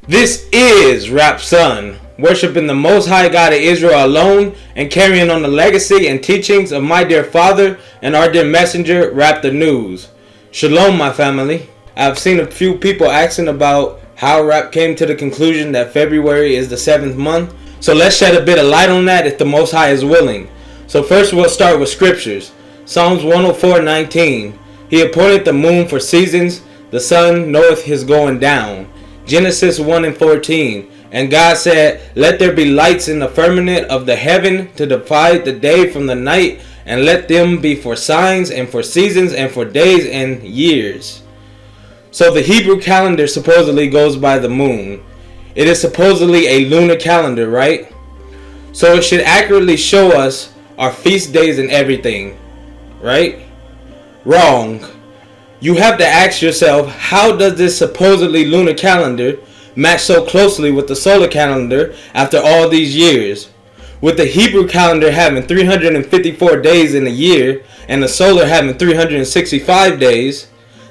This is Rap Son, worshiping the Most High God of Israel alone and carrying on the legacy and teachings of my dear father and our dear messenger, Rap the News. Shalom, my family. I've seen a few people asking about how Rap came to the conclusion that February is the 7th month. So let's shed a bit of light on that if the Most High is willing. So first we'll start with scriptures. Psalms 104:19. He appointed the moon for seasons, the sun knoweth his going down. Genesis 1:14. And God said, let there be lights in the firmament of the heaven to divide the day from the night, and let them be for signs and for seasons and for days and years. So the Hebrew calendar supposedly goes by the moon. It is supposedly a lunar calendar, right? So it should accurately show us our feast days and everything, right? Wrong. You have to ask yourself, how does this supposedly lunar calendar match so closely with the solar calendar after all these years? With the Hebrew calendar having 354 days in a year and the solar having 365 days,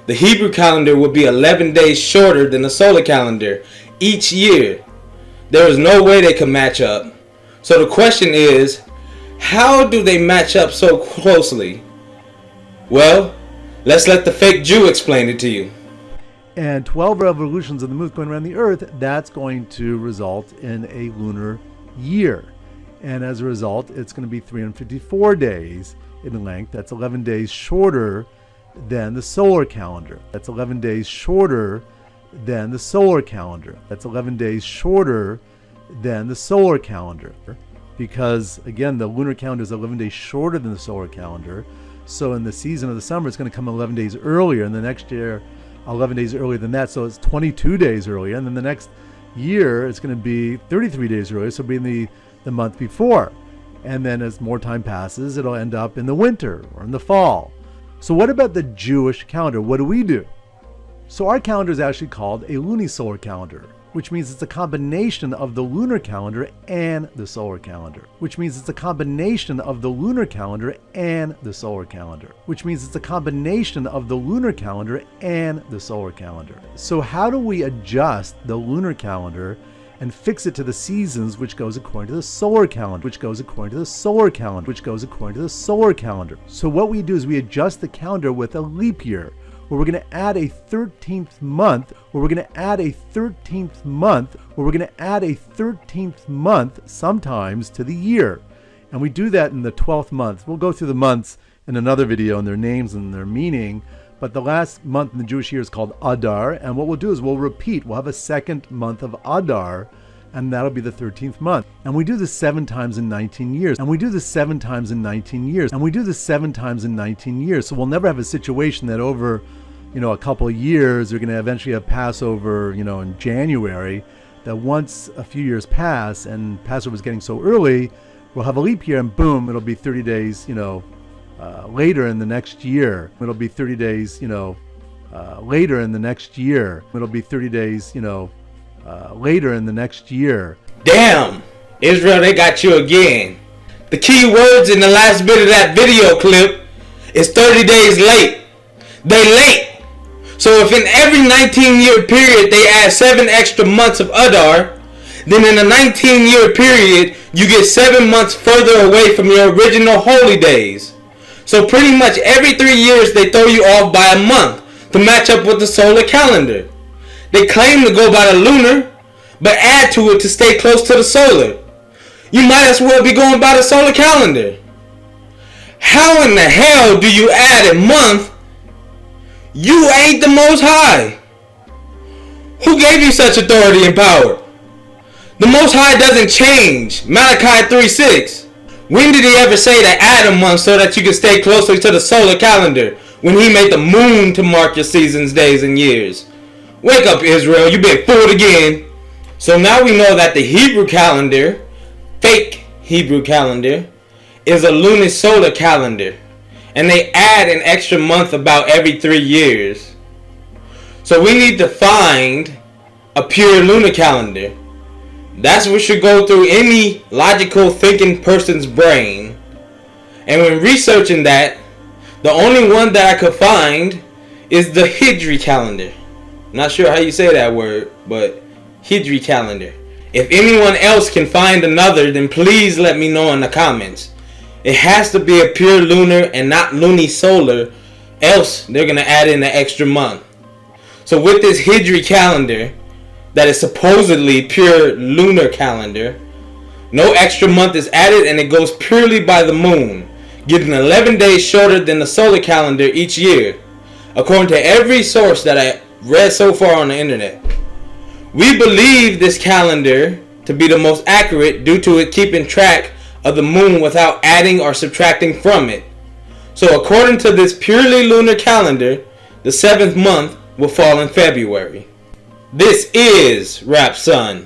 the Hebrew calendar would be 11 days shorter than the solar calendar each year. There is no way they could match up. So the question is, how do they match up so closely? Well, let's let the fake Jew explain it to you. And 12 revolutions of the moon going around the earth, that's going to result in a lunar year. And as a result, it's going to be 354 days in length. That's 11 days shorter than the solar calendar. That's 11 days shorter than the solar calendar. That's 11 days shorter than the solar calendar. Because, again, the lunar calendar is 11 days shorter than the solar calendar. So in the season of the summer, it's going to come 11 days earlier. And the next year, 11 days earlier than that. So it's 22 days earlier. And then the next year, it's going to be 33 days earlier. So it'll be in the month before. And then as more time passes, it'll end up in the winter or in the fall. So what about the Jewish calendar? What do we do? So our calendar is actually called a lunisolar calendar, which means it's a combination of the lunar calendar and the solar calendar, which means it's a combination of the lunar calendar and the solar calendar, which means it's a combination of the lunar calendar and the solar calendar. So how do we adjust the lunar calendar and fix it to the seasons, which goes according to the solar calendar, which goes according to the solar calendar, which goes according to the solar calendar? So what we do is we adjust the calendar with a leap year, where we're going to add a 13th month, where we're going to add a 13th month, where we're going to add a 13th month sometimes to the year. And we do that in the 12th month. We'll go through the months in another video and their names and their meaning. But the last month in the Jewish year is called Adar. And what we'll do is we'll repeat. We'll have a second month of Adar, and that'll be the 13th month. And we do this 7 times in 19 years. And we do this 7 times in 19 years. And we do this 7 times in 19 years. So we'll never have a situation that over, a couple of years, we're going to eventually have Passover, in January, that once a few years pass and Passover was getting so early, we'll have a leap year and boom, it'll be 30 days, later in the next year. It'll be 30 days, later in the next year. It'll be 30 days, later in the next year. Damn, Israel, they got you again. The key words in the last bit of that video clip is 30 days late. They late. So if in every 19-year period they add 7 extra months of Adar, then in a 19-year period you get 7 months further away from your original holy days. So pretty much every 3 years they throw you off by a month to match up with the solar calendar. They claim to go by the lunar, but add to it to stay close to the solar. You might as well be going by the solar calendar. How in the hell do you add a month? You ain't the Most High. Who gave you such authority and power? The Most High doesn't change. Malachi 3:6. When did he ever say to add a month so that you can stay closer to the solar calendar when he made the moon to mark your seasons, days, and years? Wake up, Israel. You've been fooled again. So now we know that the Hebrew calendar, fake Hebrew calendar, is a lunisolar calendar. And they add an extra month about every 3 years. So we need to find a pure lunar calendar. That's what should go through any logical thinking person's brain. And when researching that, the only one that I could find is the Hijri calendar. Not sure how you say that word, but Hijri calendar. If anyone else can find another, then please let me know in the comments. It has to be a pure lunar and not lunisolar, else they're going to add in an extra month. So with this Hijri calendar, that is supposedly pure lunar calendar, no extra month is added and it goes purely by the moon, getting 11 days shorter than the solar calendar each year, according to every source that I read so far on the internet. We believe this calendar to be the most accurate due to it keeping track of the moon without adding or subtracting from it. So according to this purely lunar calendar, the 7th month will fall in February. This is Rap Sun.